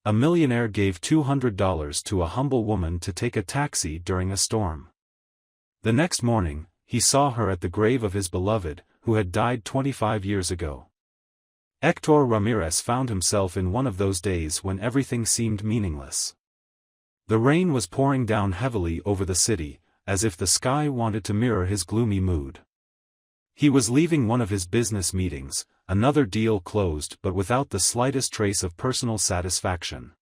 A millionaire gave $200 to a humble woman to take a taxi during a storm. The next morning, he saw her at the grave of his beloved, who had died 25 years ago. Héctor Ramírez found himself in one of those days when everything seemed meaningless. The rain was pouring down heavily over the city, as if the sky wanted to mirror his gloomy mood. He was leaving one of his business meetings, another deal closed but without the slightest trace of personal satisfaction.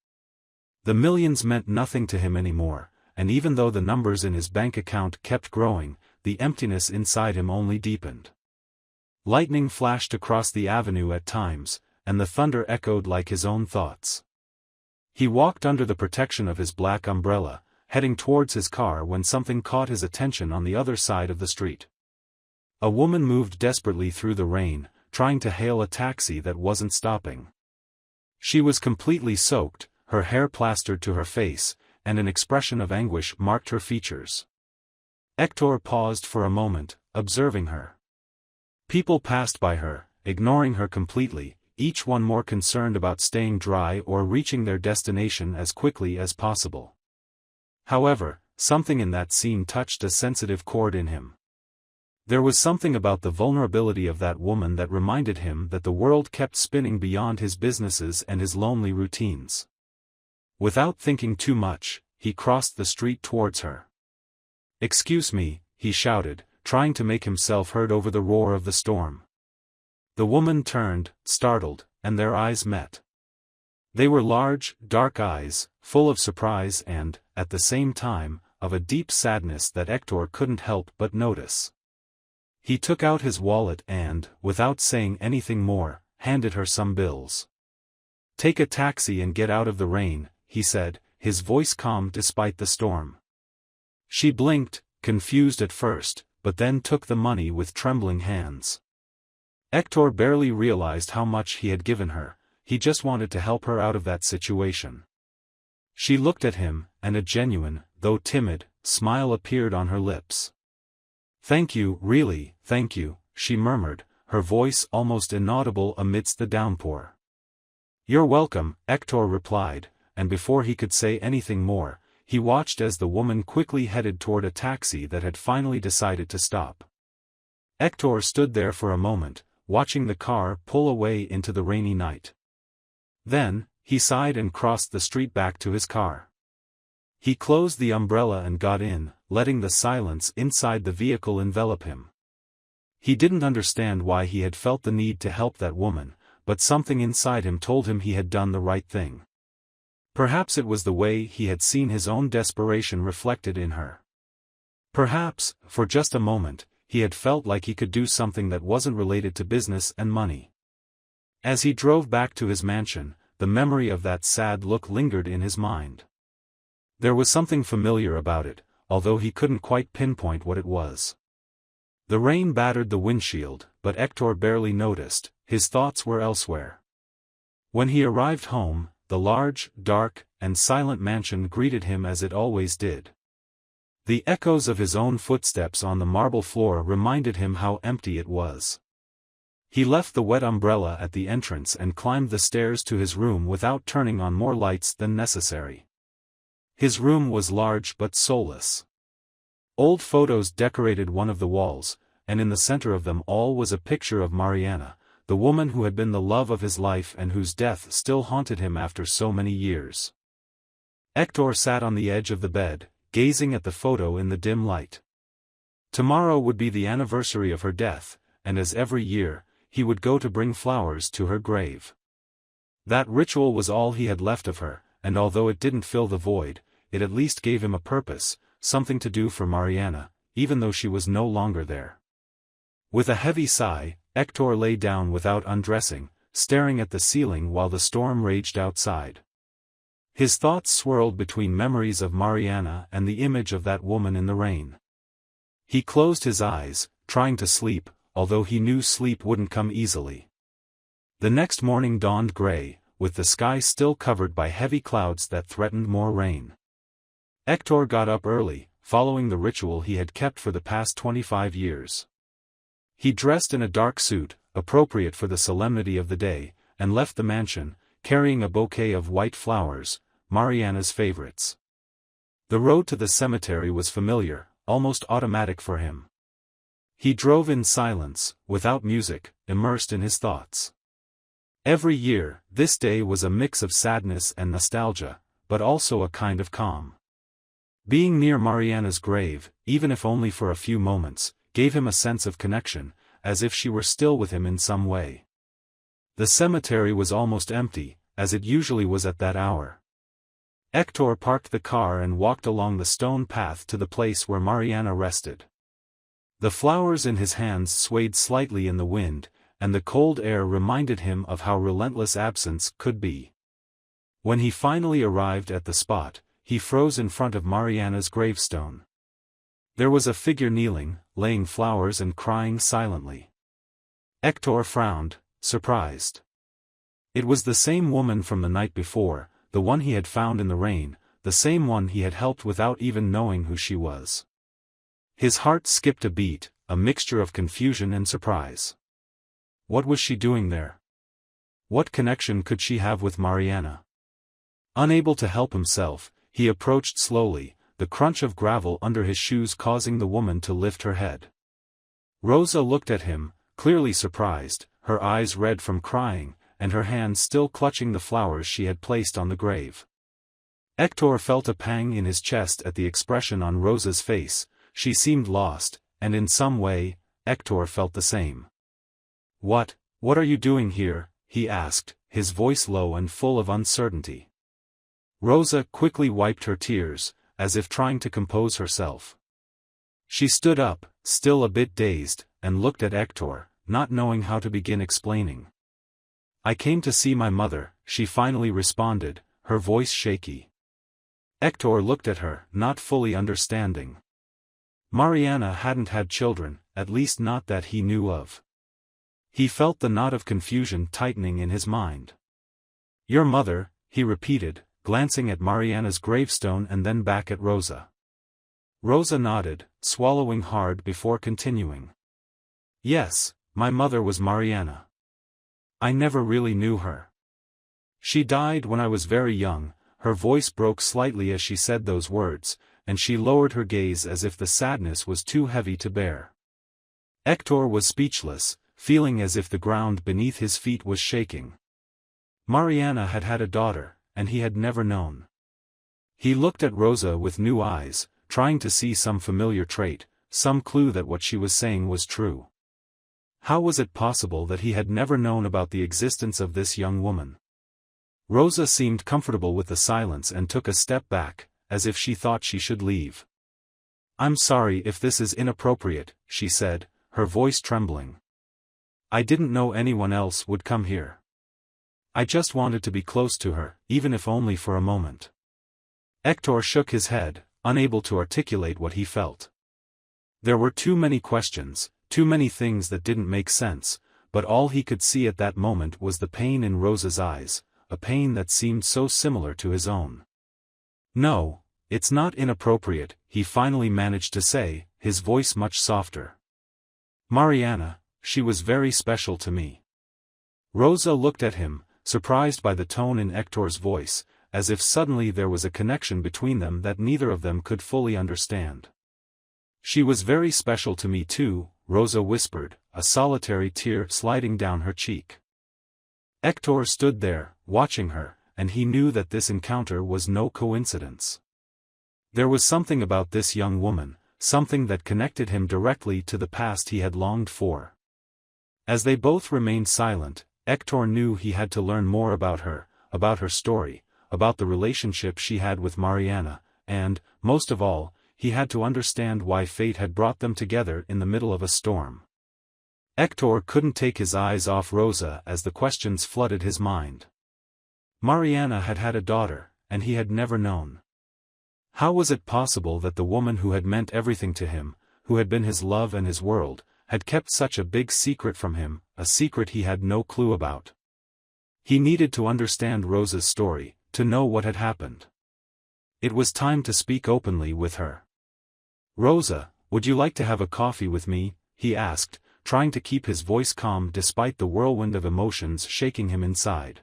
The millions meant nothing to him anymore, and even though the numbers in his bank account kept growing, the emptiness inside him only deepened. Lightning flashed across the avenue at times, and the thunder echoed like his own thoughts. He walked under the protection of his black umbrella, heading towards his car when something caught his attention on the other side of the street. A woman moved desperately through the rain, trying to hail a taxi that wasn't stopping. She was completely soaked, her hair plastered to her face, and an expression of anguish marked her features. Héctor paused for a moment, observing her. People passed by her, ignoring her completely, each one more concerned about staying dry or reaching their destination as quickly as possible. However, something in that scene touched a sensitive chord in him. There was something about the vulnerability of that woman that reminded him that the world kept spinning beyond his businesses and his lonely routines. Without thinking too much, he crossed the street towards her. "Excuse me," he shouted, trying to make himself heard over the roar of the storm. The woman turned, startled, and their eyes met. They were large, dark eyes, full of surprise and, at the same time, of a deep sadness that Héctor couldn't help but notice. He took out his wallet and, without saying anything more, handed her some bills. "Take a taxi and get out of the rain," he said, his voice calm despite the storm. She blinked, confused at first, but then took the money with trembling hands. Héctor barely realized how much he had given her, he just wanted to help her out of that situation. She looked at him, and a genuine, though timid, smile appeared on her lips. "Thank you, really, thank you," she murmured, her voice almost inaudible amidst the downpour. "You're welcome," Héctor replied, and before he could say anything more, he watched as the woman quickly headed toward a taxi that had finally decided to stop. Héctor stood there for a moment, watching the car pull away into the rainy night. Then, he sighed and crossed the street back to his car. He closed the umbrella and got in, letting the silence inside the vehicle envelop him. He didn't understand why he had felt the need to help that woman, but something inside him told him he had done the right thing. Perhaps it was the way he had seen his own desperation reflected in her. Perhaps, for just a moment, he had felt like he could do something that wasn't related to business and money. As he drove back to his mansion, the memory of that sad look lingered in his mind. There was something familiar about it, although he couldn't quite pinpoint what it was. The rain battered the windshield, but Héctor barely noticed, his thoughts were elsewhere. When he arrived home, the large, dark, and silent mansion greeted him as it always did. The echoes of his own footsteps on the marble floor reminded him how empty it was. He left the wet umbrella at the entrance and climbed the stairs to his room without turning on more lights than necessary. His room was large but soulless. Old photos decorated one of the walls, and in the center of them all was a picture of Mariana, the woman who had been the love of his life and whose death still haunted him after so many years. Héctor sat on the edge of the bed, gazing at the photo in the dim light. Tomorrow would be the anniversary of her death, and as every year, he would go to bring flowers to her grave. That ritual was all he had left of her, and although it didn't fill the void, it at least gave him a purpose, something to do for Mariana, even though she was no longer there. With a heavy sigh, Héctor lay down without undressing, staring at the ceiling while the storm raged outside. His thoughts swirled between memories of Mariana and the image of that woman in the rain. He closed his eyes, trying to sleep, although he knew sleep wouldn't come easily. The next morning dawned gray, with the sky still covered by heavy clouds that threatened more rain. Héctor got up early, following the ritual he had kept for the past 25 years. He dressed in a dark suit, appropriate for the solemnity of the day, and left the mansion, carrying a bouquet of white flowers, Mariana's favorites. The road to the cemetery was familiar, almost automatic for him. He drove in silence, without music, immersed in his thoughts. Every year, this day was a mix of sadness and nostalgia, but also a kind of calm. Being near Mariana's grave, even if only for a few moments, gave him a sense of connection, as if she were still with him in some way. The cemetery was almost empty, as it usually was at that hour. Hector parked the car and walked along the stone path to the place where Mariana rested. The flowers in his hands swayed slightly in the wind, and the cold air reminded him of how relentless absence could be. When he finally arrived at the spot, he froze in front of Mariana's gravestone. There was a figure kneeling, laying flowers and crying silently. Hector frowned, surprised. It was the same woman from the night before, the one he had found in the rain, the same one he had helped without even knowing who she was. His heart skipped a beat, a mixture of confusion and surprise. What was she doing there? What connection could she have with Mariana? Unable to help himself, he approached slowly, the crunch of gravel under his shoes causing the woman to lift her head. Rosa looked at him, clearly surprised, her eyes red from crying, and her hands still clutching the flowers she had placed on the grave. Hector felt a pang in his chest at the expression on Rosa's face. She seemed lost, and in some way, Hector felt the same. What are you doing here?" he asked, his voice low and full of uncertainty. Rosa quickly wiped her tears, as if trying to compose herself. She stood up, still a bit dazed, and looked at Hector, not knowing how to begin explaining. "I came to see my mother," she finally responded, her voice shaky. Hector looked at her, not fully understanding. Mariana hadn't had children, at least not that he knew of. He felt the knot of confusion tightening in his mind. "Your mother," he repeated, glancing at Mariana's gravestone and then back at Rosa. Rosa nodded, swallowing hard before continuing. "Yes, my mother was Mariana. I never really knew her. She died when I was very young." Her voice broke slightly as she said those words, and she lowered her gaze as if the sadness was too heavy to bear. Hector was speechless, feeling as if the ground beneath his feet was shaking. Mariana had had a daughter, and he had never known. He looked at Rosa with new eyes, trying to see some familiar trait, some clue that what she was saying was true. How was it possible that he had never known about the existence of this young woman? Rosa seemed comfortable with the silence and took a step back, as if she thought she should leave. "I'm sorry if this is inappropriate," she said, her voice trembling. "I didn't know anyone else would come here. I just wanted to be close to her, even if only for a moment." Hector shook his head, unable to articulate what he felt. There were too many questions, too many things that didn't make sense, but all he could see at that moment was the pain in Rosa's eyes, a pain that seemed so similar to his own. "No, it's not inappropriate," he finally managed to say, his voice much softer. "Mariana, she was very special to me." Rosa looked at him, surprised by the tone in Hector's voice, as if suddenly there was a connection between them that neither of them could fully understand. "She was very special to me too," Rosa whispered, a solitary tear sliding down her cheek. Hector stood there, watching her, and he knew that this encounter was no coincidence. There was something about this young woman, something that connected him directly to the past he had longed for. As they both remained silent, Hector knew he had to learn more about her story, about the relationship she had with Mariana, and, most of all, he had to understand why fate had brought them together in the middle of a storm. Hector couldn't take his eyes off Rosa as the questions flooded his mind. Mariana had had a daughter, and he had never known. How was it possible that the woman who had meant everything to him, who had been his love and his world, had kept such a big secret from him, a secret he had no clue about? He needed to understand Rosa's story, to know what had happened. It was time to speak openly with her. "Rosa, would you like to have a coffee with me?" he asked, trying to keep his voice calm despite the whirlwind of emotions shaking him inside.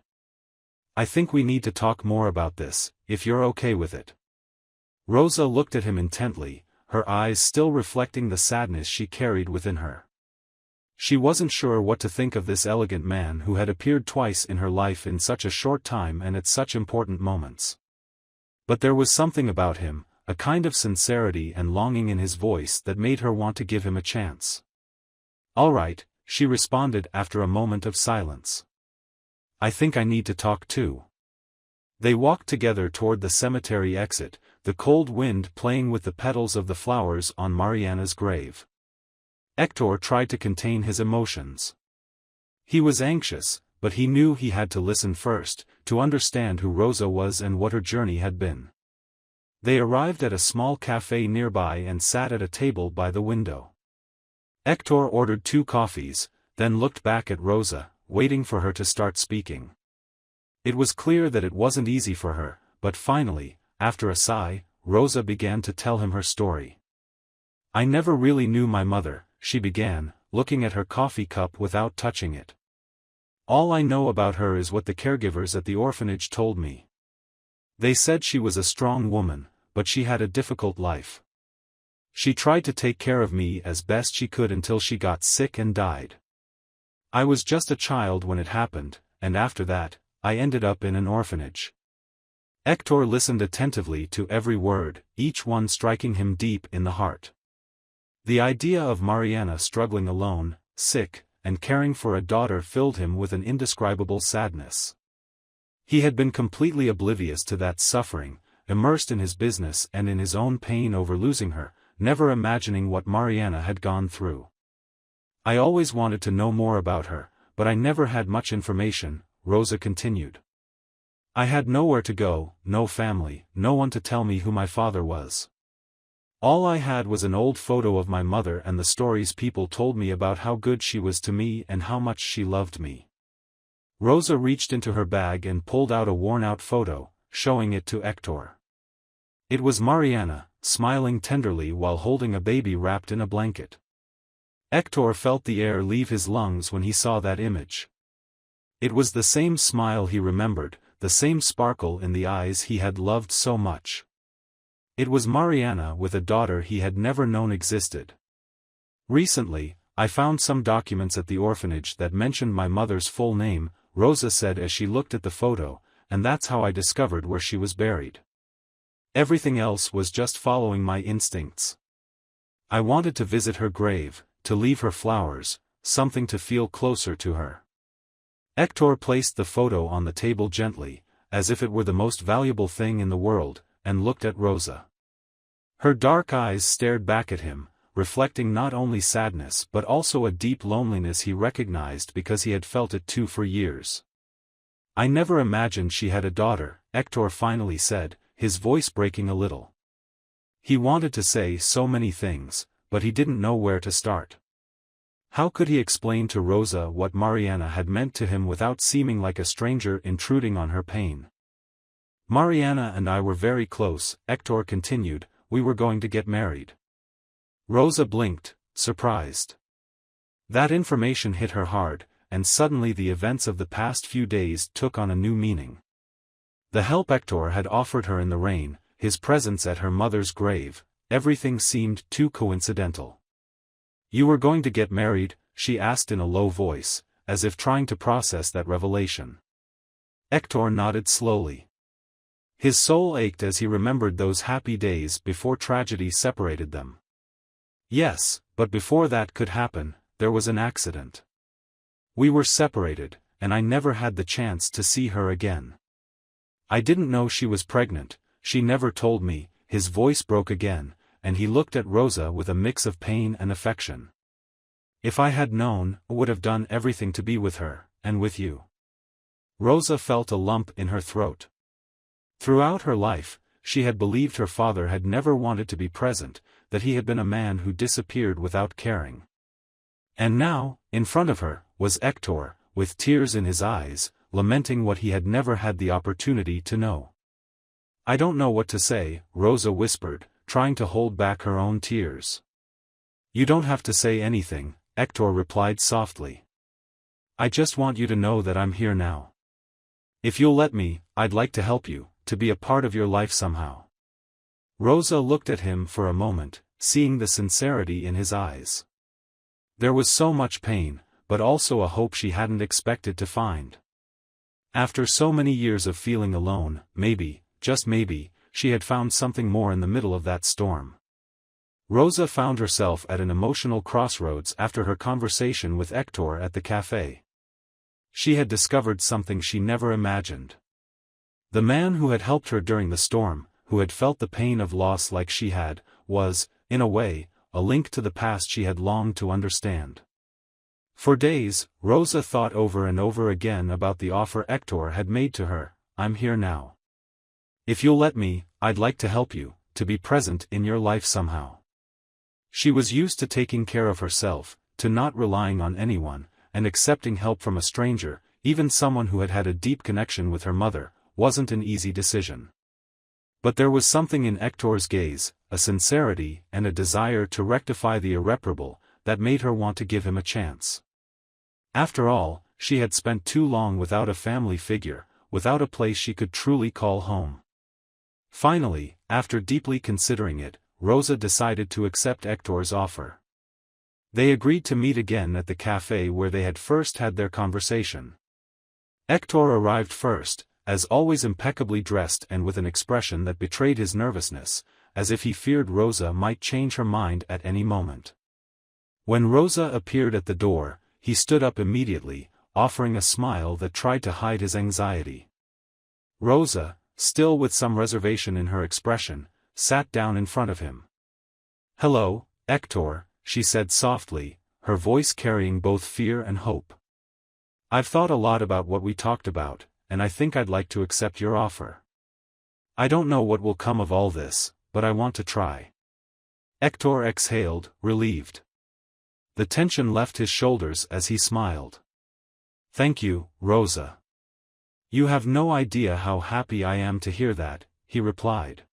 I think we need to talk more about this, if you're okay with it. Rosa looked at him intently, her eyes still reflecting the sadness she carried within her. She wasn't sure what to think of this elegant man who had appeared twice in her life in such a short time and at such important moments. But there was something about him, a kind of sincerity and longing in his voice that made her want to give him a chance. "All right," she responded after a moment of silence. "I think I need to talk too." They walked together toward the cemetery exit, the cold wind playing with the petals of the flowers on Mariana's grave. Hector tried to contain his emotions. He was anxious, but he knew he had to listen first, to understand who Rosa was and what her journey had been. They arrived at a small cafe nearby and sat at a table by the window. Hector ordered 2 coffees, then looked back at Rosa, waiting for her to start speaking. It was clear that it wasn't easy for her, but finally, after a sigh, Rosa began to tell him her story. "I never really knew my mother," she began, looking at her coffee cup without touching it. "All I know about her is what the caregivers at the orphanage told me. They said she was a strong woman, but she had a difficult life. She tried to take care of me as best she could until she got sick and died. I was just a child when it happened, and after that, I ended up in an orphanage." Hector listened attentively to every word, each one striking him deep in the heart. The idea of Mariana struggling alone, sick, and caring for a daughter filled him with an indescribable sadness. He had been completely oblivious to that suffering, immersed in his business and in his own pain over losing her, never imagining what Mariana had gone through. "I always wanted to know more about her, but I never had much information," Rosa continued. "I had nowhere to go, no family, no one to tell me who my father was. All I had was an old photo of my mother and the stories people told me about how good she was to me and how much she loved me." Rosa reached into her bag and pulled out a worn-out photo, showing it to Hector. It was Mariana, smiling tenderly while holding a baby wrapped in a blanket. Hector felt the air leave his lungs when he saw that image. It was the same smile he remembered, the same sparkle in the eyes he had loved so much. It was Mariana with a daughter he had never known existed. "Recently, I found some documents at the orphanage that mentioned my mother's full name," Rosa said as she looked at the photo, "and that's how I discovered where she was buried. Everything else was just following my instincts. I wanted to visit her grave, to leave her flowers, something to feel closer to her." Hector placed the photo on the table gently, as if it were the most valuable thing in the world, and looked at Rosa. Her dark eyes stared back at him, reflecting not only sadness but also a deep loneliness he recognized because he had felt it too for years. "I never imagined she had a daughter," Hector finally said, his voice breaking a little. He wanted to say so many things, but he didn't know where to start. How could he explain to Rosa what Mariana had meant to him without seeming like a stranger intruding on her pain? "Mariana and I were very close," Hector continued, "we were going to get married." Rosa blinked, surprised. That information hit her hard, and suddenly the events of the past few days took on a new meaning. The help Hector had offered her in the rain, his presence at her mother's grave, everything seemed too coincidental. "You were going to get married?" she asked in a low voice, as if trying to process that revelation. Hector nodded slowly. His soul ached as he remembered those happy days before tragedy separated them. "Yes, but before that could happen, there was an accident. We were separated, and I never had the chance to see her again. I didn't know she was pregnant, she never told me." His voice broke again, and he looked at Rosa with a mix of pain and affection. "If I had known, I would have done everything to be with her, and with you." Rosa felt a lump in her throat. Throughout her life, she had believed her father had never wanted to be present, that he had been a man who disappeared without caring. And now, in front of her, was Hector, with tears in his eyes, lamenting what he had never had the opportunity to know. "I don't know what to say," Rosa whispered, trying to hold back her own tears. "You don't have to say anything," Hector replied softly. "I just want you to know that I'm here now." If you'll let me, I'd like to help you, to be a part of your life somehow. Rosa looked at him for a moment, seeing the sincerity in his eyes. There was so much pain, but also a hope she hadn't expected to find. After so many years of feeling alone, maybe, just maybe, she had found something more in the middle of that storm. Rosa found herself at an emotional crossroads after her conversation with Hector at the cafe. She had discovered something she never imagined. The man who had helped her during the storm, who had felt the pain of loss like she had, was, in a way, a link to the past she had longed to understand. For days, Rosa thought over and over again about the offer Hector had made to her. I'm here now. If you'll let me, I'd like to help you, to be present in your life somehow. She was used to taking care of herself, to not relying on anyone, and accepting help from a stranger, even someone who had had a deep connection with her mother, wasn't an easy decision. But there was something in Hector's gaze, a sincerity and a desire to rectify the irreparable, that made her want to give him a chance. After all, she had spent too long without a family figure, without a place she could truly call home. Finally, after deeply considering it, Rosa decided to accept Hector's offer. They agreed to meet again at the cafe where they had first had their conversation. Hector arrived first, as always impeccably dressed and with an expression that betrayed his nervousness, as if he feared Rosa might change her mind at any moment. When Rosa appeared at the door, he stood up immediately, offering a smile that tried to hide his anxiety. Rosa, still with some reservation in her expression, sat down in front of him. "Hello, Hector," she said softly, her voice carrying both fear and hope. "I've thought a lot about what we talked about, and I think I'd like to accept your offer. I don't know what will come of all this, but I want to try." Hector exhaled, relieved. The tension left his shoulders as he smiled. "Thank you, Rosa. You have no idea how happy I am to hear that," he replied.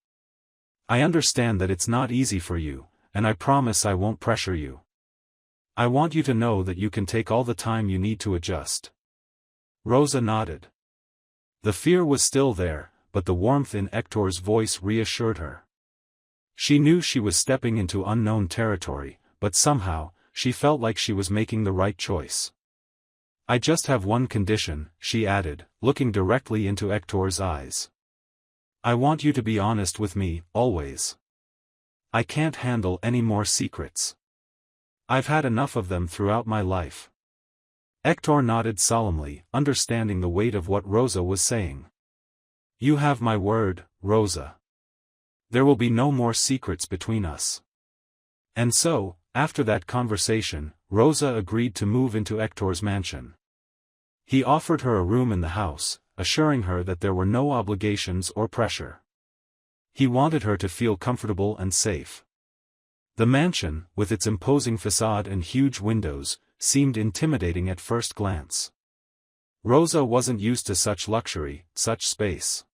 "I understand that it's not easy for you, and I promise I won't pressure you. I want you to know that you can take all the time you need to adjust." Rosa nodded. The fear was still there, but the warmth in Hector's voice reassured her. She knew she was stepping into unknown territory, but somehow, she felt like she was making the right choice. "I just have one condition," she added, looking directly into Hector's eyes. "I want you to be honest with me, always. I can't handle any more secrets. I've had enough of them throughout my life." Hector nodded solemnly, understanding the weight of what Rosa was saying. "You have my word, Rosa. There will be no more secrets between us." And so, after that conversation, Rosa agreed to move into Hector's mansion. He offered her a room in the house, assuring her that there were no obligations or pressure. He wanted her to feel comfortable and safe. The mansion, with its imposing facade and huge windows, seemed intimidating at first glance. Rosa wasn't used to such luxury, such space.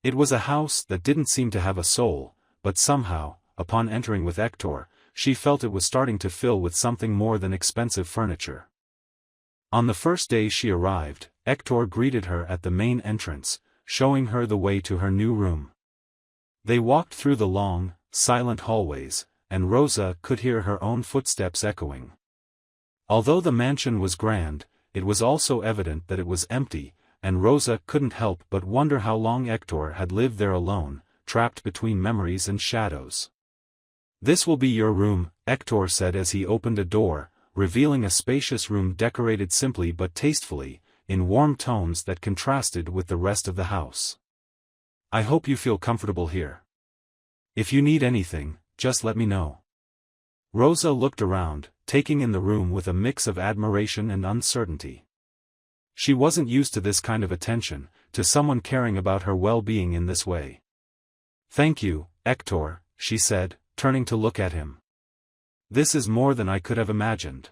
It was a house that didn't seem to have a soul, but somehow, upon entering with Hector, she felt it was starting to fill with something more than expensive furniture. On the first day she arrived, Hector greeted her at the main entrance, showing her the way to her new room. They walked through the long, silent hallways, and Rosa could hear her own footsteps echoing. Although the mansion was grand, it was also evident that it was empty, and Rosa couldn't help but wonder how long Hector had lived there alone, trapped between memories and shadows. "This will be your room," Hector said as he opened a door, revealing a spacious room decorated simply but tastefully, in warm tones that contrasted with the rest of the house. "I hope you feel comfortable here. If you need anything, just let me know." Rosa looked around, taking in the room with a mix of admiration and uncertainty. She wasn't used to this kind of attention, to someone caring about her well-being in this way. "Thank you, Hector," she said, turning to look at him. "This is more than I could have imagined."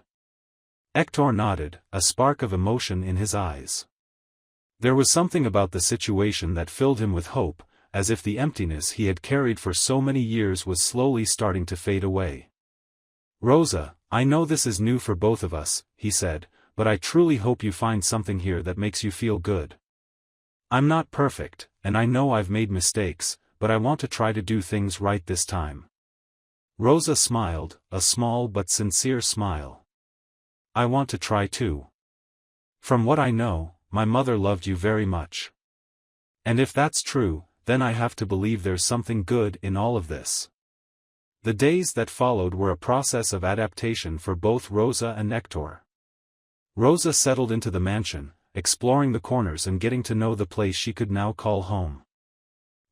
Hector nodded, a spark of emotion in his eyes. There was something about the situation that filled him with hope, as if the emptiness he had carried for so many years was slowly starting to fade away. "Rosa, I know this is new for both of us," he said, "but I truly hope you find something here that makes you feel good. I'm not perfect, and I know I've made mistakes, but I want to try to do things right this time. Rosa smiled, a small but sincere smile. I want to try too. From what I know, my mother loved you very much. And if that's true, then I have to believe there's something good in all of this. The days that followed were a process of adaptation for both Rosa and Hector. Rosa settled into the mansion, exploring the corners and getting to know the place she could now call home.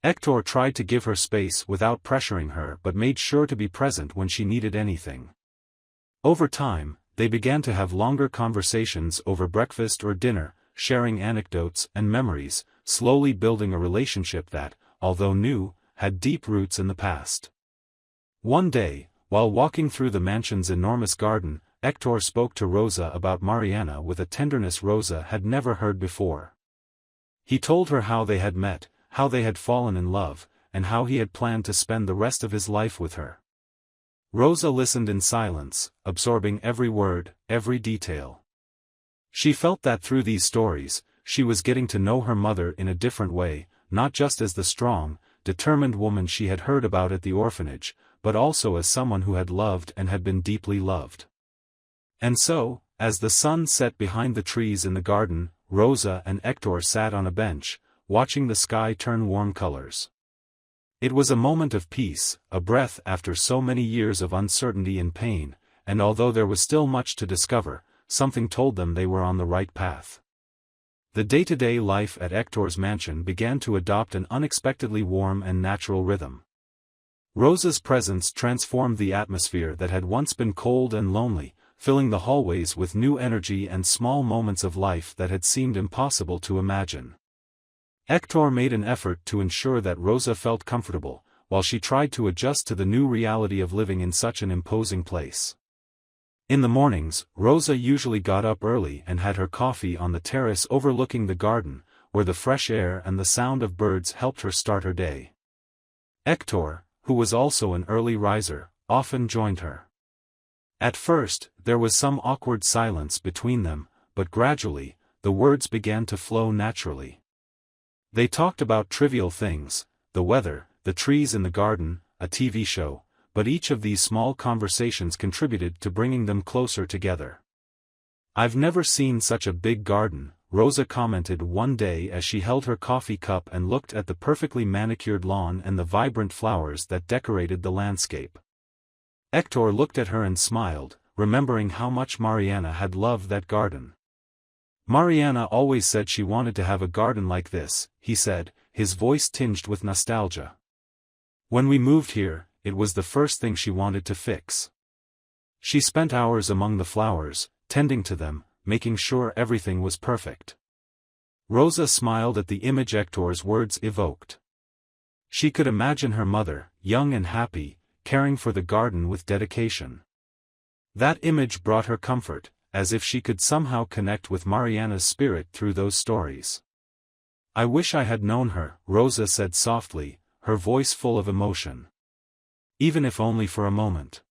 Hector tried to give her space without pressuring her but made sure to be present when she needed anything. Over time, they began to have longer conversations over breakfast or dinner, sharing anecdotes and memories, slowly building a relationship that, although new, had deep roots in the past. One day, while walking through the mansion's enormous garden, Hector spoke to Rosa about Mariana with a tenderness Rosa had never heard before. He told her how they had met, how they had fallen in love, and how he had planned to spend the rest of his life with her. Rosa listened in silence, absorbing every word, every detail. She felt that through these stories, she was getting to know her mother in a different way, not just as the strong, determined woman she had heard about at the orphanage, but also as someone who had loved and had been deeply loved. And so, as the sun set behind the trees in the garden, Rosa and Hector sat on a bench, watching the sky turn warm colors. It was a moment of peace, a breath after so many years of uncertainty and pain, and although there was still much to discover, something told them they were on the right path. The day-to-day life at Hector's mansion began to adopt an unexpectedly warm and natural rhythm. Rosa's presence transformed the atmosphere that had once been cold and lonely, filling the hallways with new energy and small moments of life that had seemed impossible to imagine. Hector made an effort to ensure that Rosa felt comfortable, while she tried to adjust to the new reality of living in such an imposing place. In the mornings, Rosa usually got up early and had her coffee on the terrace overlooking the garden, where the fresh air and the sound of birds helped her start her day. Hector, who was also an early riser, often joined her. At first, there was some awkward silence between them, but gradually, the words began to flow naturally. They talked about trivial things, the weather, the trees in the garden, a TV show, but each of these small conversations contributed to bringing them closer together. "I've never seen such a big garden," Rosa commented one day as she held her coffee cup and looked at the perfectly manicured lawn and the vibrant flowers that decorated the landscape. Hector looked at her and smiled, remembering how much Mariana had loved that garden. "Mariana always said she wanted to have a garden like this," he said, his voice tinged with nostalgia. "When we moved here, it was the first thing she wanted to fix. She spent hours among the flowers, tending to them, making sure everything was perfect." Rosa smiled at the image Hector's words evoked. She could imagine her mother, young and happy, caring for the garden with dedication. That image brought her comfort, as if she could somehow connect with Mariana's spirit through those stories. "I wish I had known her," Rosa said softly, her voice full of emotion. "Even if only for a moment."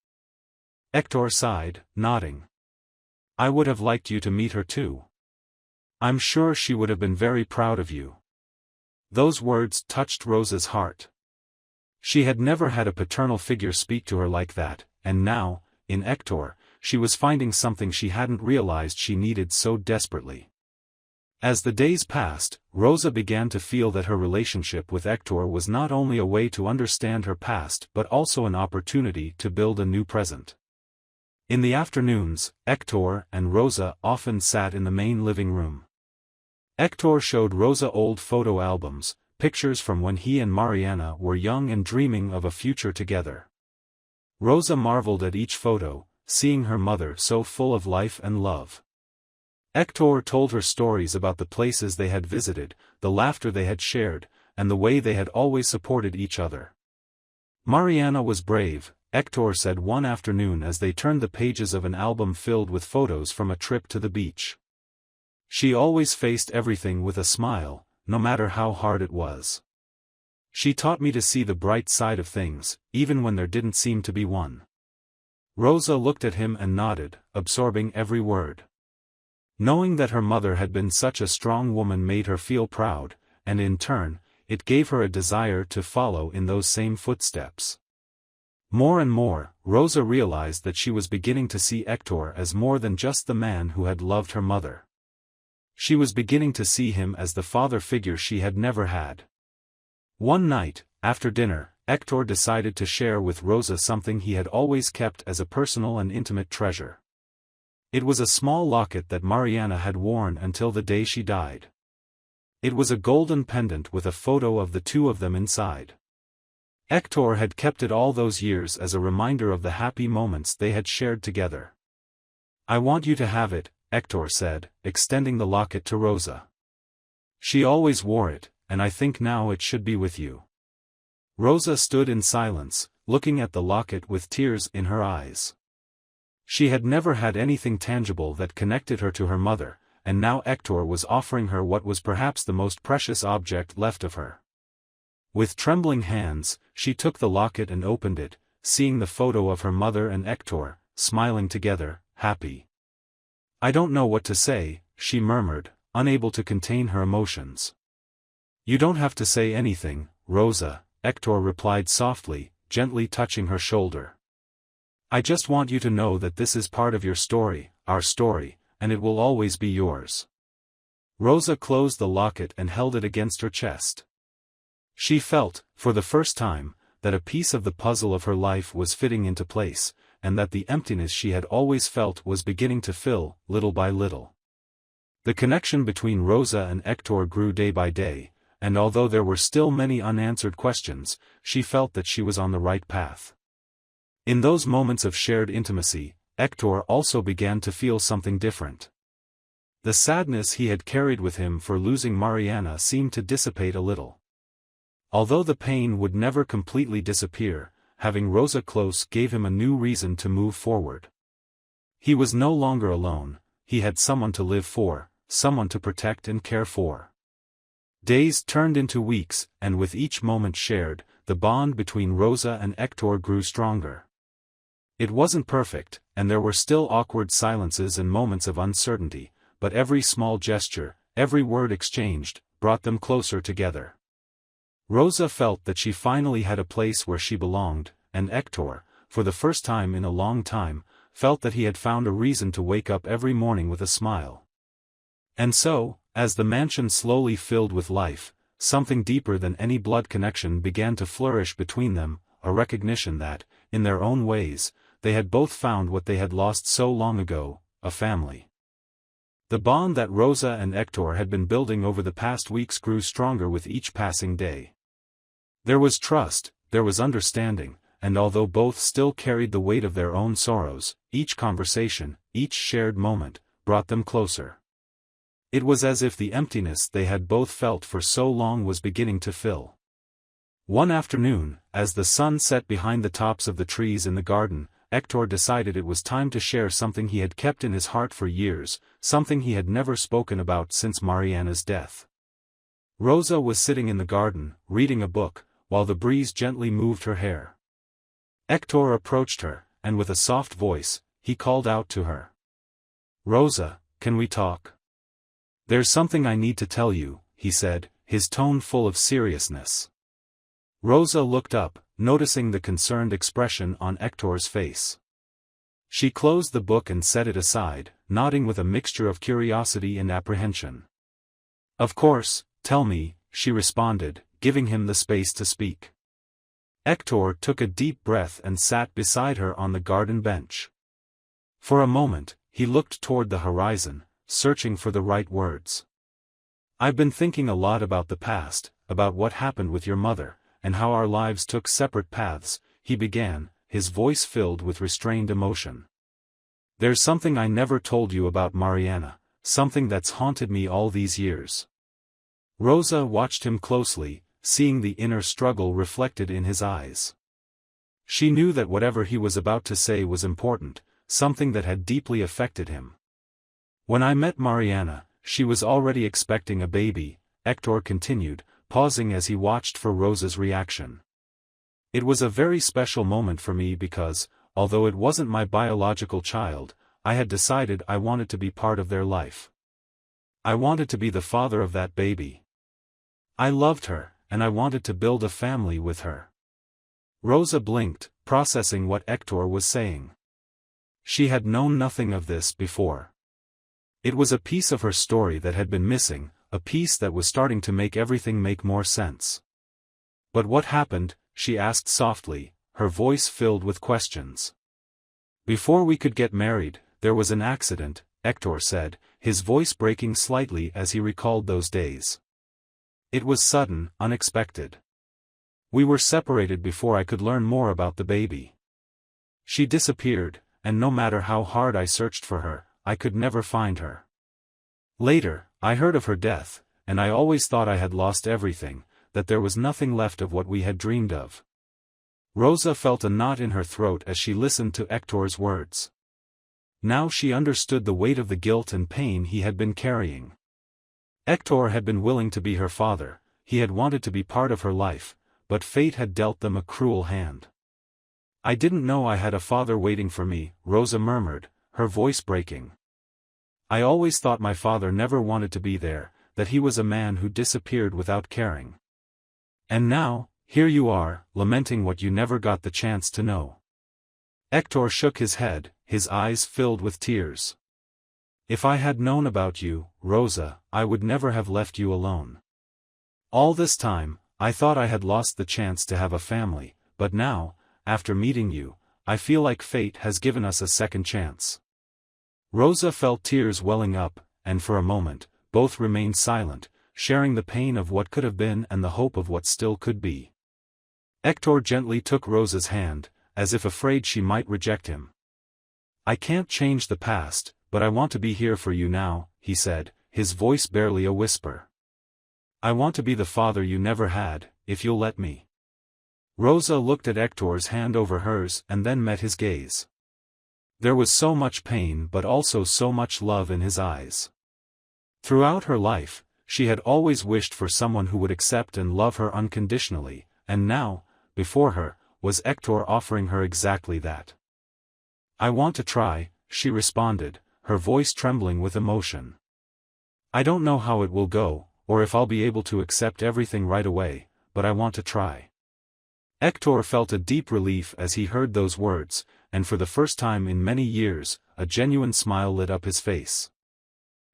Hector sighed, nodding. "I would have liked you to meet her too. I'm sure she would have been very proud of you." Those words touched Rosa's heart. She had never had a paternal figure speak to her like that, and now, in Hector, she was finding something she hadn't realized she needed so desperately. As the days passed, Rosa began to feel that her relationship with Hector was not only a way to understand her past but also an opportunity to build a new present. In the afternoons, Hector and Rosa often sat in the main living room. Hector showed Rosa old photo albums, pictures from when he and Mariana were young and dreaming of a future together. Rosa marveled at each photo, seeing her mother so full of life and love. Hector told her stories about the places they had visited, the laughter they had shared, and the way they had always supported each other. "Mariana was brave," Hector said one afternoon as they turned the pages of an album filled with photos from a trip to the beach. "She always faced everything with a smile, no matter how hard it was. She taught me to see the bright side of things, even when there didn't seem to be one." Rosa looked at him and nodded, absorbing every word. Knowing that her mother had been such a strong woman made her feel proud, and in turn, it gave her a desire to follow in those same footsteps. More and more, Rosa realized that she was beginning to see Hector as more than just the man who had loved her mother. She was beginning to see him as the father figure she had never had. One night, after dinner, Hector decided to share with Rosa something he had always kept as a personal and intimate treasure. It was a small locket that Mariana had worn until the day she died. It was a golden pendant with a photo of the two of them inside. Hector had kept it all those years as a reminder of the happy moments they had shared together. "I want you to have it," Hector said, extending the locket to Rosa. "She always wore it, and I think now it should be with you." Rosa stood in silence, looking at the locket with tears in her eyes. She had never had anything tangible that connected her to her mother, and now Hector was offering her what was perhaps the most precious object left of her. With trembling hands, she took the locket and opened it, seeing the photo of her mother and Hector, smiling together, happy. "I don't know what to say," she murmured, unable to contain her emotions. "You don't have to say anything, Rosa," Hector replied softly, gently touching her shoulder. "I just want you to know that this is part of your story, our story, and it will always be yours." Rosa closed the locket and held it against her chest. She felt, for the first time, that a piece of the puzzle of her life was fitting into place, and that the emptiness she had always felt was beginning to fill, little by little. The connection between Rosa and Hector grew day by day, and although there were still many unanswered questions, she felt that she was on the right path. In those moments of shared intimacy, Hector also began to feel something different. The sadness he had carried with him for losing Mariana seemed to dissipate a little. Although the pain would never completely disappear, having Rosa close gave him a new reason to move forward. He was no longer alone, he had someone to live for, someone to protect and care for. Days turned into weeks, and with each moment shared, the bond between Rosa and Hector grew stronger. It wasn't perfect, and there were still awkward silences and moments of uncertainty, but every small gesture, every word exchanged, brought them closer together. Rosa felt that she finally had a place where she belonged, and Hector, for the first time in a long time, felt that he had found a reason to wake up every morning with a smile. And so, as the mansion slowly filled with life, something deeper than any blood connection began to flourish between them, a recognition that, in their own ways, they had both found what they had lost so long ago, a family. The bond that Rosa and Hector had been building over the past weeks grew stronger with each passing day. There was trust, there was understanding, and although both still carried the weight of their own sorrows, each conversation, each shared moment, brought them closer. It was as if the emptiness they had both felt for so long was beginning to fill. One afternoon, as the sun set behind the tops of the trees in the garden, Hector decided it was time to share something he had kept in his heart for years, something he had never spoken about since Mariana's death. Rosa was sitting in the garden, reading a book, while the breeze gently moved her hair. Hector approached her, and with a soft voice, he called out to her. "Rosa, can we talk?" "There's something I need to tell you," he said, his tone full of seriousness. Rosa looked up, noticing the concerned expression on Hector's face. She closed the book and set it aside, nodding with a mixture of curiosity and apprehension. "Of course, tell me," she responded, giving him the space to speak. Hector took a deep breath and sat beside her on the garden bench. For a moment, he looked toward the horizon, searching for the right words. "I've been thinking a lot about the past, about what happened with your mother, and how our lives took separate paths," he began, his voice filled with restrained emotion. "There's something I never told you about Mariana, something that's haunted me all these years." Rosa watched him closely, seeing the inner struggle reflected in his eyes. She knew that whatever he was about to say was important, something that had deeply affected him. "When I met Mariana, she was already expecting a baby," Hector continued, pausing as he watched for Rosa's reaction. "It was a very special moment for me because, although it wasn't my biological child, I had decided I wanted to be part of their life. I wanted to be the father of that baby. I loved her, and I wanted to build a family with her. Rosa blinked, processing what Hector was saying. She had known nothing of this before. It was a piece of her story that had been missing, a piece that was starting to make everything make more sense. But what happened? She asked softly, her voice filled with questions. Before we could get married, there was an accident, Hector said, his voice breaking slightly as he recalled those days. It was sudden, unexpected. We were separated before I could learn more about the baby. She disappeared, and no matter how hard I searched for her, I could never find her. Later, I heard of her death, and I always thought I had lost everything, that there was nothing left of what we had dreamed of. Rosa felt a knot in her throat as she listened to Hector's words. Now she understood the weight of the guilt and pain he had been carrying. Hector had been willing to be her father, he had wanted to be part of her life, but fate had dealt them a cruel hand. I didn't know I had a father waiting for me, Rosa murmured, her voice breaking. I always thought my father never wanted to be there, that he was a man who disappeared without caring. And now, here you are, lamenting what you never got the chance to know. Hector shook his head, his eyes filled with tears. If I had known about you, Rosa, I would never have left you alone. All this time, I thought I had lost the chance to have a family, but now, after meeting you, I feel like fate has given us a second chance. Rosa felt tears welling up, and for a moment, both remained silent, sharing the pain of what could have been and the hope of what still could be. Hector gently took Rosa's hand, as if afraid she might reject him. I can't change the past, but I want to be here for you now, he said, his voice barely a whisper. I want to be the father you never had, if you'll let me. Rosa looked at Hector's hand over hers and then met his gaze. There was so much pain but also so much love in his eyes. Throughout her life, she had always wished for someone who would accept and love her unconditionally, and now, before her, was Hector offering her exactly that. I want to try, she responded, her voice trembling with emotion. I don't know how it will go, or if I'll be able to accept everything right away, but I want to try. Hector felt a deep relief as he heard those words, and for the first time in many years, a genuine smile lit up his face.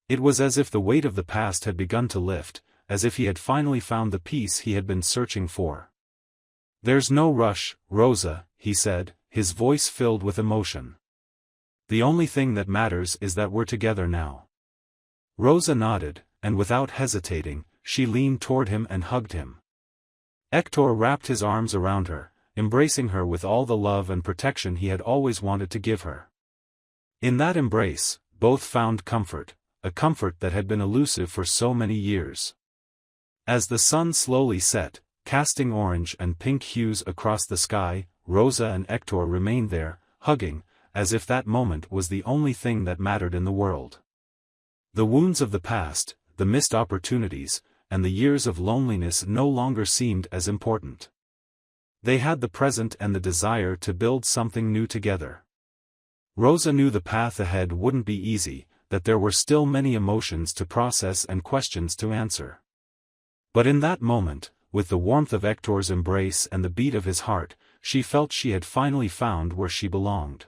It was as if the weight of the past had begun to lift, as if he had finally found the peace he had been searching for. There's no rush, Rosa, he said, his voice filled with emotion. The only thing that matters is that we're together now. Rosa nodded, and without hesitating, she leaned toward him and hugged him. Hector wrapped his arms around her, embracing her with all the love and protection he had always wanted to give her. In that embrace, both found comfort, a comfort that had been elusive for so many years. As the sun slowly set, casting orange and pink hues across the sky, Rosa and Hector remained there, hugging, as if that moment was the only thing that mattered in the world. The wounds of the past, the missed opportunities, and the years of loneliness no longer seemed as important. They had the present and the desire to build something new together. Rosa knew the path ahead wouldn't be easy, that there were still many emotions to process and questions to answer. But in that moment, with the warmth of Hector's embrace and the beat of his heart, she felt she had finally found where she belonged.